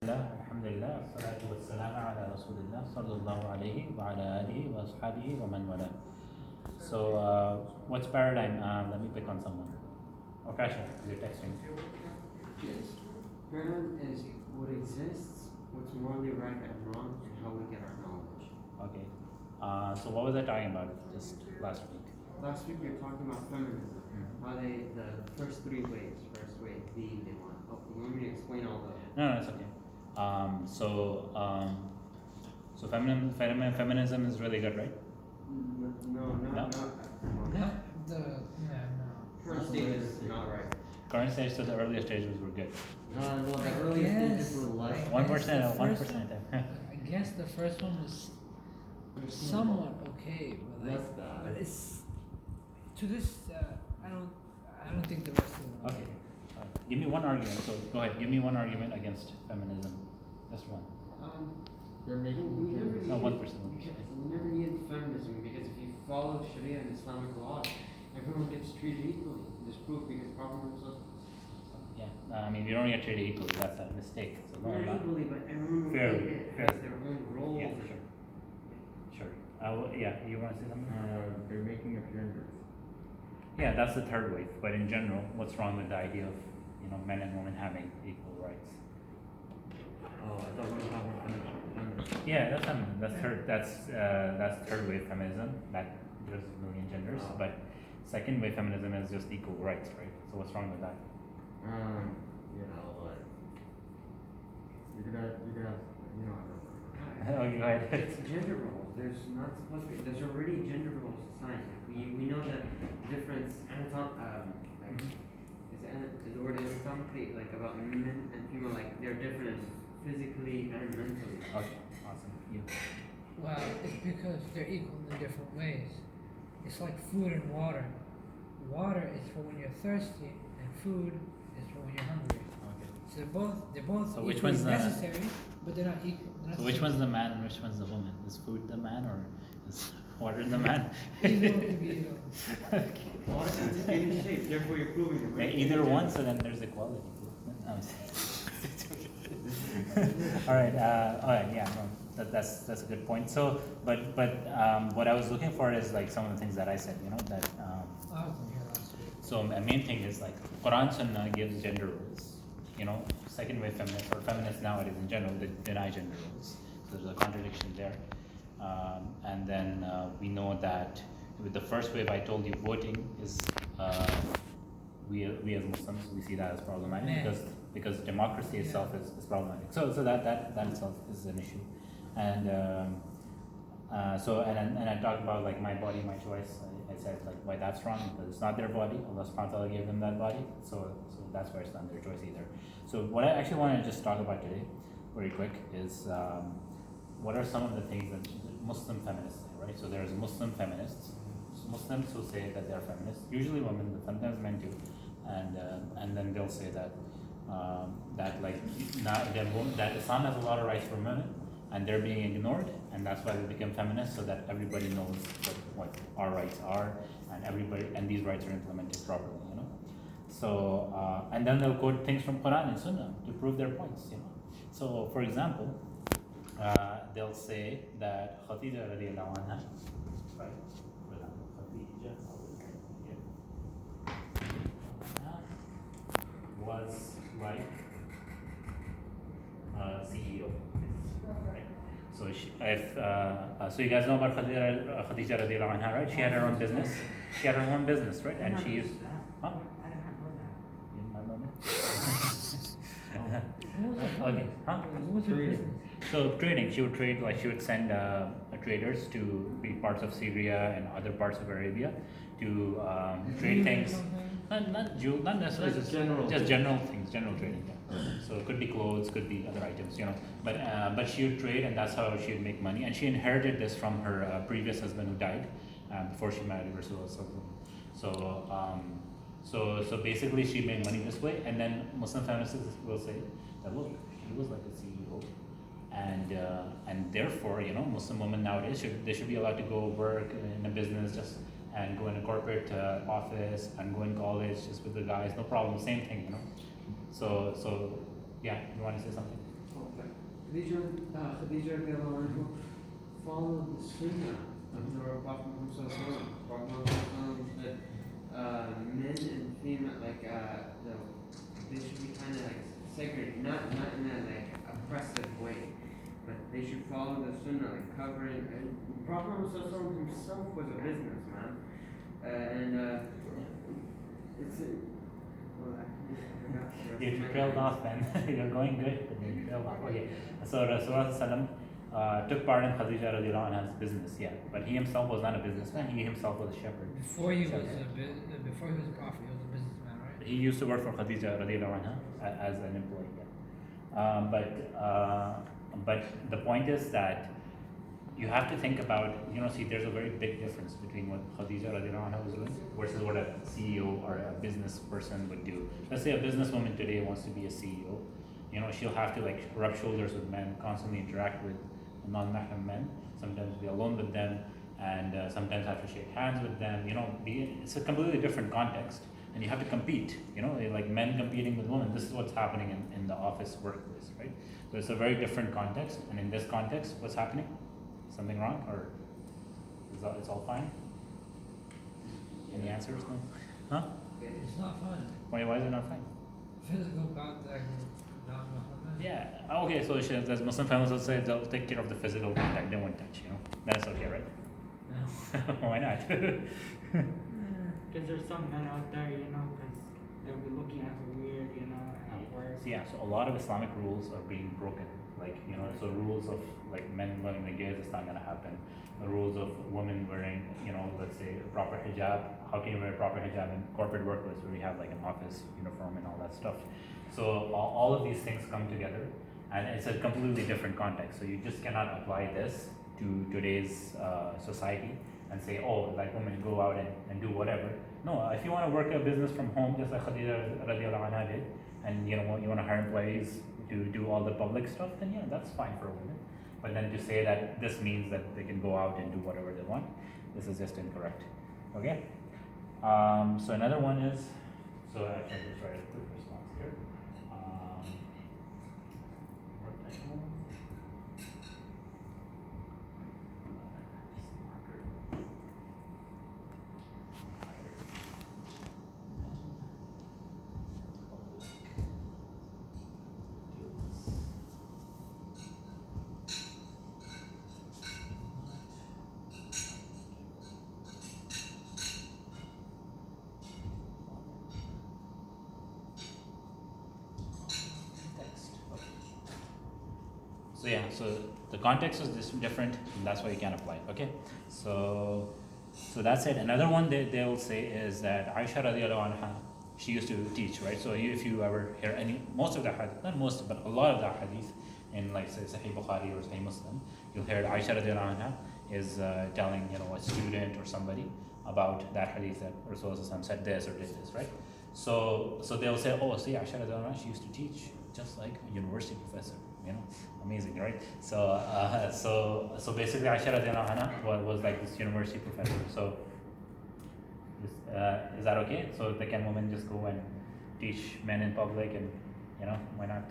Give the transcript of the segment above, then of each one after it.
Alhamdulillah, salatu wassalam ala Rasulillah sallallahu alayhi wa ala alihi wa ashabihi wa man wala. So, what's paradigm? Let me pick on someone. Kasha, you're texting. Yes. Paradigm is what exists, what's morally right and wrong, and how we get our knowledge. Okay. So what was I talking about just last week? Last week we were talking about feminism. How the first three ways. First way being they want. Oh, you want me to explain all the? No, it's okay. So feminism is really good, right? No. First stage is not right. Current stage to the earlier stages were good. No, the earliest stages were less. 1%. I guess the first one was somewhat okay, but it's to this. I don't think the rest of them. Okay. Give me one argument. So go ahead. Give me one argument against feminism. Just one. They're making. We never No, 1%. We never need feminism because if you follow Sharia and Islamic law, everyone gets treated equally. There's proof because Prophet was. Yeah. I mean, we don't get treated equally. That's a mistake. So Not equally, but everyone Fairly. has their own role. Yeah, for sure. Sure. Yeah. You want to say something? They're making up genders. Yeah, that's the third wave. But in general, what's wrong with the idea of men and women having equal rights? Oh, I thought we were talking about feminism. Yeah, that's feminism. That's third wave feminism. That there's a million genders. Oh. But second wave feminism is just equal rights, right? So what's wrong with that? You're gonna, Oh, go ahead. It's gender roles. There's not supposed to be. There's already gender roles in society. We know that difference. Is the word anatomically like about men and female like they're different physically and mentally. Okay, awesome. You. Well, it's because they're equal in different ways. It's like food and water. Water is for when you're thirsty, and food is for when you're hungry. Okay. So they're both So which equally one's the- necessary, but they're not equal. So which one's the man and which one's the woman? Is food the man or is water the man? Either one could be either. Water is in shape. Therefore, you're proving it. Right? Either one, so then there's equality. All right. Yeah. No, that's a good point. So, but what I was looking for is like some of the things that I said. That. I wasn't here last week. So a main thing is like Quran Sunnah gives gender roles. Second wave feminists or feminists nowadays in general, they deny gender roles. So there's a contradiction there. And then we know that with the first wave, I told you voting is we as Muslims we see that as problematic because democracy itself is problematic. So that itself is an issue. And and I talked about like my body, my choice. I said like why that's wrong because it's not their body. Allah subhanahu wa ta'ala gave them that body. So that's why it's not their choice either. So what I actually want to just talk about today, very quick, is what are some of the things that Muslim feminists say, right? So there's Muslim feminists, Muslims who say that they're feminists, usually women, but sometimes men too, and then they'll say that that Islam has a lot of rights for women, and they're being ignored, and that's why they become feminists, so that everybody knows what our rights are, and these rights are implemented properly, So and then they'll quote things from Quran and Sunnah to prove their points, So for example, they'll say that Khadija radiallahu anha, right? Khadija was like a CEO, right? So so you guys know about Khadija radiallahu anha, right? She had her own business. Right? And she used. Huh? Okay. Huh? So trading, she would trade, like she would send traders to be parts of Syria and other parts of Arabia to trade things. Not necessarily just general things, general trading. Yeah. So it could be clothes, could be other items, But she would trade, and that's how she would make money. And she inherited this from her previous husband who died before she married Rasulullah. So basically, she made money this way, and then Muslim feminists will say that look, he was like a CEO, and therefore, Muslim women nowadays should be allowed to go work in a business and go in a corporate office and go in college just with the guys, no problem, same thing, So yeah, you want to say something? Khadija radiallahu anha followed the sunnah of the Prophet Muhammad sallallahu alaihi wasallam. Prophet Muhammad said men and female they should be kind of like segregated, not in a like oppressive way, but they should follow the sunnah, like covering. And Prophet Muhammad sallallahu alaihi wasallam himself was a businessman, and it's a, well, I forgot. You trailed off, man. You're going good, but you trailed off. Okay. So Rasulullah took part in Khadija radiallahu anha's business, yeah. But he himself was not a businessman. He himself was a shepherd. Before he was a prophet, he was a businessman, right? He used to work for Khadija radiallahu anha as an employee. Yeah. But the point is that you have to think about, see, there's a very big difference between what Khadija radiallahu anha was doing versus what a CEO or a business person would do. Let's say a businesswoman today wants to be a CEO. She'll have to like rub shoulders with men, constantly interact with non-mahram men, sometimes be alone with them, and sometimes have to shake hands with them. It's a completely different context, and you have to compete. Like men competing with women. This is what's happening in the office workplace, right? So it's a very different context, and in this context, what's happening? Something wrong, or it's all fine? Any answers? No? Huh? It's not fun. Why is it not fine? Physical contact with non-Muhammad. Yeah. Okay. So as Muslim families will say, they'll take care of the physical contact. They won't touch. That's okay, right? No. Why not? Because there's some men out there, because they'll be looking at the weird, at work. Yeah. So a lot of Islamic rules are being broken. So rules of like men wearing the gaze is not going to happen. The rules of women wearing, let's say proper hijab. How can you wear proper hijab in corporate workplace where we have like an office uniform and all that stuff? So all of these things come together, and it's a completely different context. So you just cannot apply this to today's society and say, oh, like women go out and do whatever. No, if you want to work a business from home, just like Khadija radiallahu anha did, and you want to hire employees to do all the public stuff, then yeah, that's fine for a woman. But then to say that this means that they can go out and do whatever they want, this is just incorrect. Okay? So another one is, so I can just write a quick response here. What the hell? So yeah, so the context is just different, and that's why you can't apply it. Okay, so that's it. Another one they will say is that Aisha radiallahu anha, she used to teach, right? So if you ever hear most of the hadith, not most, but a lot of the hadith in like say Sahih Bukhari or Sahih Muslim, you'll hear Aisha radiallahu anha is telling a student or somebody about that hadith that Rasulullah said this or did this, right? So they'll say, oh, see, Aisha radiallahu anha, she used to teach just like a university professor. Amazing, right? So basically, Aisha radiallahu anha was like this university professor. So is that okay? So can women just go and teach men in public, and why not?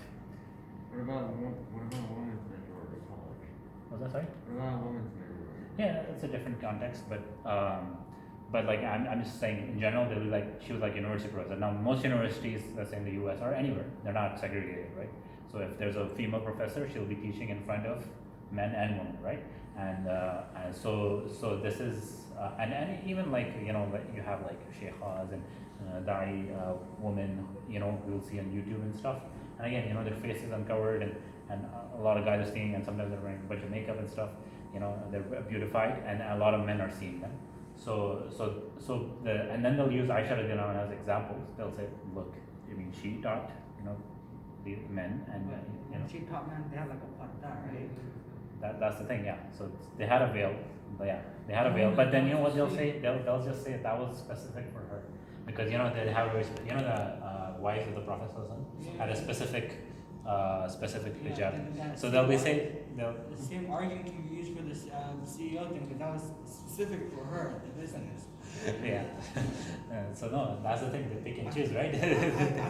What about women's mentor at college? Was that sorry? What about women's mentor? Yeah, it's a different context, but like I'm just saying in general, they'll be like she was like university professor. Now most universities, let's say in the U.S. or anywhere, they're not segregated, right? So if there's a female professor, she'll be teaching in front of men and women, right? And so this is and even like like you have like sheikhas and da'i women we'll see on YouTube and stuff. And again their face is uncovered and a lot of guys are seeing, and sometimes they're wearing a bunch of makeup and stuff. They're beautified, and a lot of men are seeing them. And then they'll use Aisha radiallahu anha as examples. They'll say, look, she taught the men, and She taught men they had like a parda, right? that's the thing, yeah. So they had a veil, but yeah, they had a veil. But then what they'll say? They'll just say that was specific for her, because they have the wives of the Prophet had a specific hijab. So they'll be saying the same argument you used for this CEO thing, but that was specific for her, the business. Yeah. So no, that's the thing. They pick and choose, right? They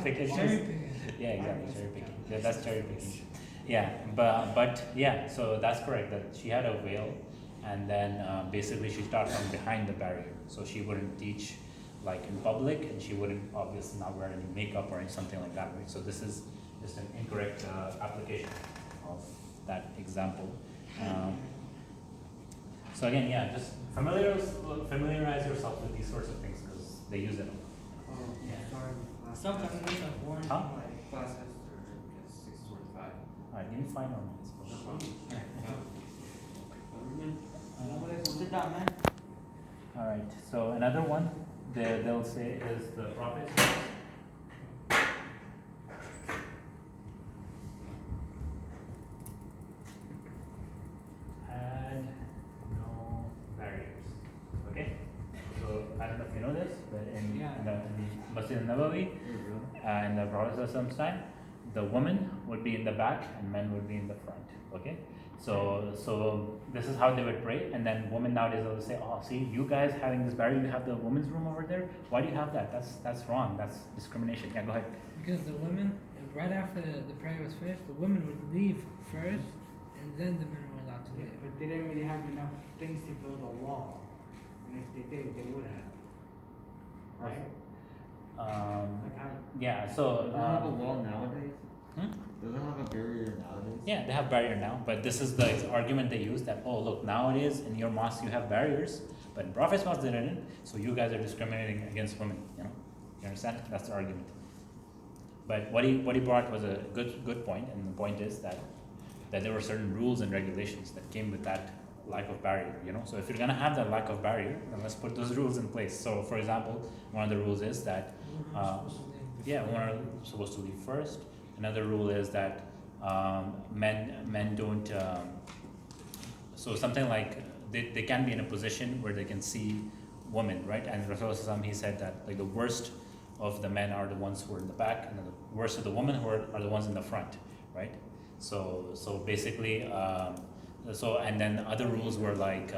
pick and choose. Cherry picking. Yeah, exactly. Cherry picking. Yeah, that's cherry picking. Yeah, but yeah, so that's correct. That she had a veil, and then basically she started from behind the barrier, so she wouldn't teach like in public, and she wouldn't obviously not wear any makeup or something like that, right? So this is just an incorrect application of that example. Um, so again, yeah, just familiarize yourself with these sorts of things because they use it a lot. Oh, Yeah. sorry. Some feminists are born Huh? like Class has to 6:45. Alright, give me 5 more minutes. No problem. sit down, man. Alright, so another one they'll say is the prophet. Had no barriers. Okay? So I don't know if you know this, but in, Yeah. in Masjid al-Nabawi, in the Prophet's time, the woman would be in the back and men would be in the front. Okay? So this is how they would pray, and then women nowadays will say, "Oh, see, you guys having this barrier, you have the women's room over there. Why do you have that? That's wrong. That's discrimination." Yeah, go ahead. Because the women, right after the prayer was finished, the women would leave first, and then the men were allowed to Yeah, leave. but they didn't really have enough things to build a wall. And if they did, they would have. Right? Like how, Yeah. So. Does it have a wall nowadays? Hmm? Does it have a barrier nowadays? Yeah, they have barrier now, but this is the argument they use that, oh, look, nowadays in your mosque you have barriers, but in Prophet's mosque they didn't, so you guys are discriminating against women, you know? You understand? That's the argument. But what he brought was a good point, and the point is that there were certain rules and regulations that came with that lack of barrier, you know? So if you're gonna have that lack of barrier, then let's put those rules in place. So for example, one of the rules is that women are supposed to leave first. Another rule is that men don't. So something like they can be in a position where they can see women, right? And Rasulullah he said that like the worst of the men are the ones who are in the back, and the worst of the women are the ones in the front, right? So basically, and then other rules were like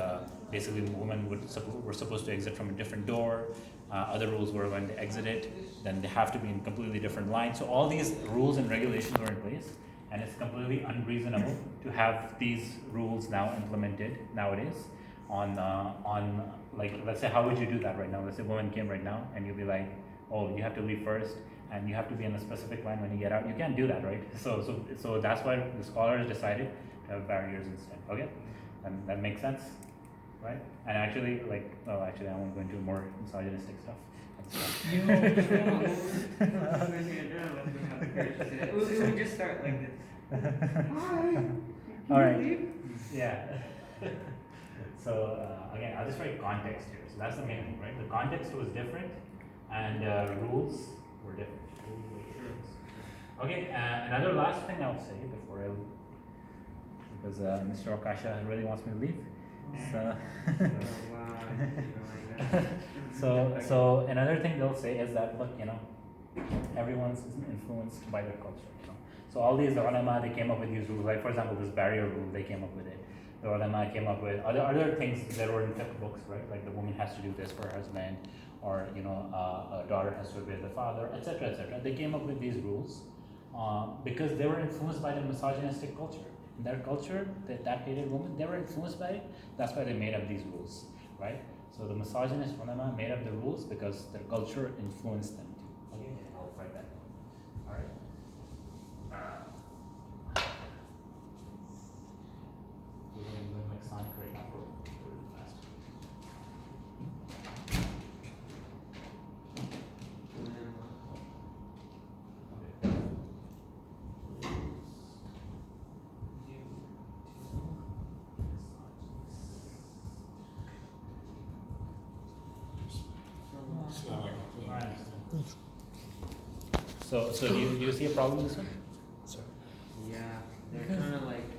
basically women were supposed to exit from a different door. Other rules were when they exited, then they have to be in completely different lines. So all these rules and regulations were in place, and it's completely unreasonable to have these rules now implemented nowadays on like, let's say, how would you do that right now? Let's say a woman came right now, and you'd be like, oh, you have to leave first, and you have to be in a specific line when you get out. You can't do that, right? So that's why the scholars decided to have barriers instead. Okay, and that makes sense. Right? And actually, I won't go into more misogynistic stuff. We just start like this. Hi. All right. Yeah. So again, I'll just write context here. So that's the main thing, right? The context was different, and rules were different. Okay. Another last thing I'll say before because Mr. Okasha really wants me to leave. So another thing they'll say is that, look, you know, everyone's influenced by their culture, you know. So all these ulama, they came up with these rules, like for example this barrier rule, they came up with it. The ulama came up with other things that were in fiqh books, right? Like the woman has to do this for her husband, or you know, a daughter has to obey the father, etc., etc. They came up with these rules because they were influenced by the misogynistic culture. In their culture, that hated women, they were influenced by it. That's why they made up these rules, right? So the misogynist ulama made up the rules because their culture influenced them too. Okay, I'll write that. All right. We're going to make Sonic right now. Really fast. So do you see a problem with this one? Yeah, they're trying to like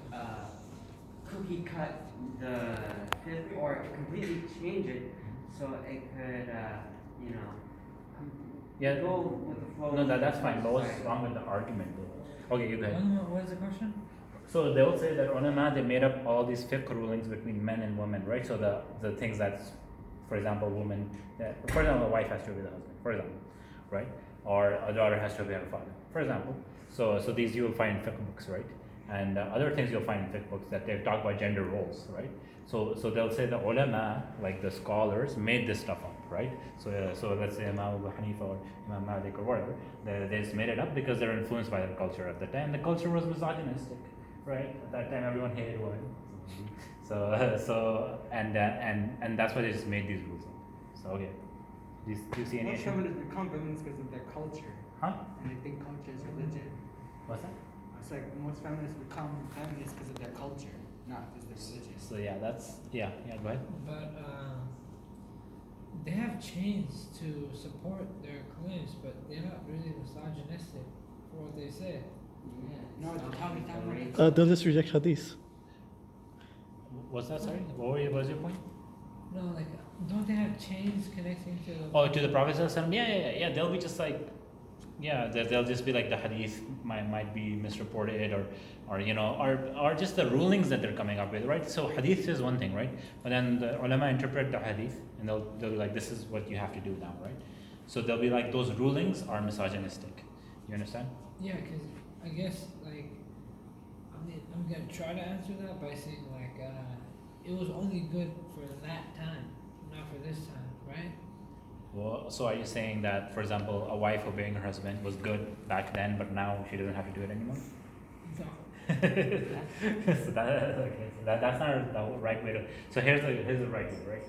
cookie cut the fifth or completely change it so it could Yeah. go with the flow. No, that's fine. But what's wrong with the argument though? Okay, you go ahead. What is the question? So they will say that ulama, they made up all these fiqh rulings between men and women, right? So the things that's, for example, woman, for example, a wife has to obey the husband, for example, right? Or a daughter has to obey her father, for example. So these you will find in fiqh books, right? and other things you'll find in fiqh books that they talk about gender roles, right? So they'll say the ulama, like the scholars, made this stuff up, right? So let's say Imam Abu Hanifa or Imam Malik or whatever, they just made it up because they're influenced by the culture at the time. The culture was misogynistic, right? At that time, everyone hated women. And that's why they just made these rules up. So okay, do you see any Most issue? feminists become feminists because of their culture, Huh? and they think culture is religion. What's that? It's like most feminists become feminists because of their culture, not because their religion. So yeah, go ahead. But they have chains to support their claims, but they're not really misogynistic for what they say. Yeah, No, it's it's not how we like talk the about race. They'll just reject hadith. What's that? Sorry, what was your point? No, like, don't they have chains connecting to? Oh, to the Prophet ﷺ? Yeah. They'll be just like, yeah, they'll just be like the hadith might be misreported or just the rulings that they're coming up with, right? So hadith is one thing, right? But then the ulama interpret the hadith and they'll be like, this is what you have to do now, right? So they'll be like, those rulings are misogynistic. You understand? Yeah, because I guess, like, I'm gonna try to answer that by saying, like, it was only good for that time, not for this time, right? Well, so are you saying that, for example, a wife obeying her husband was good back then, but now she doesn't have to do it anymore? No. That's not the right way to. So here's the right way, right?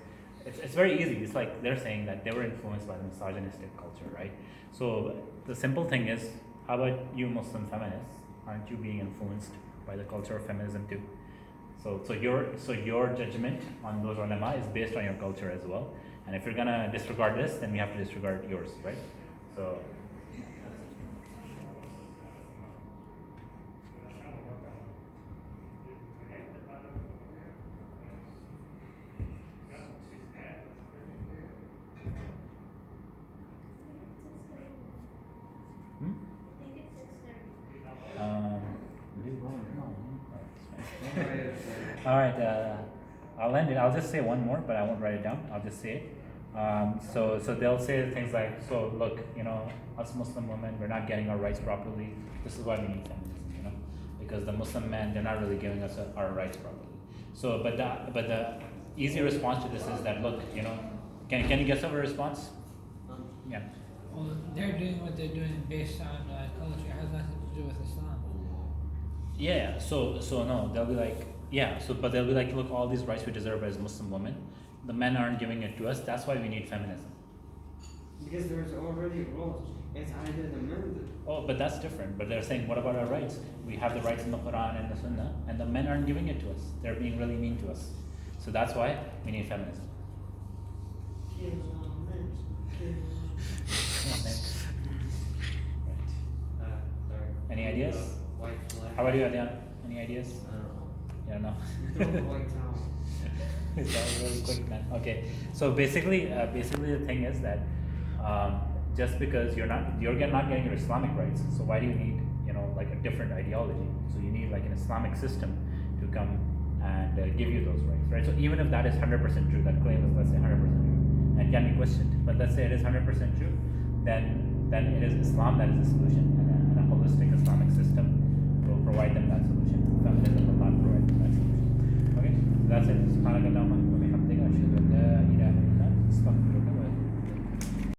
It's very easy. It's like they're saying that they were influenced by the misogynistic culture, right? So the simple thing is, how about you Muslim feminists? Aren't you being influenced by the culture of feminism too? So your judgment on those ulama is based on your culture as well. And if you're gonna disregard this, then we have to disregard yours, right? So. All right, I'll end it. I'll just say one more, but I won't write it down. I'll just say it. So they'll say things like, so look, us Muslim women, we're not getting our rights properly. This is why we need feminism, because the Muslim men, they're not really giving us our rights properly. So, but the easy response to this is that, look, can you guess of a response? Yeah. Well, they're doing what they're doing based on culture. It has nothing to do with Islam. Yeah. So no, they'll be like, yeah. So, but they'll be like, look, all these rights we deserve as Muslim women, the men aren't giving it to us. That's why we need feminism. Because there's already rules. It's either the men. Oh, but that's different. But they're saying, what about our rights? We have the rights in the Quran and the Sunnah, and the men aren't giving it to us. They're being really mean to us. So that's why we need feminism. Sorry. Any ideas? White flag. How about you, Adyan? Any ideas? I don't know. You don't know. Throw the white towel. That was really quick, man. Okay, so basically the thing is that just because you're not getting your Islamic rights, so why do you need like a different ideology? So you need like an Islamic system to come and give you those rights, right? So even if that is 100% true, that claim is, let's say, 100% true, and can be questioned, but let's say it is 100% true, then it is Islam that is the solution, and a holistic Islamic system will provide them that solution. Feminism will not provide them that solution. Okay, so that's it. سبحانك اللهم وبحمدك أشهد أن لا إله إلا أنت أستغفرك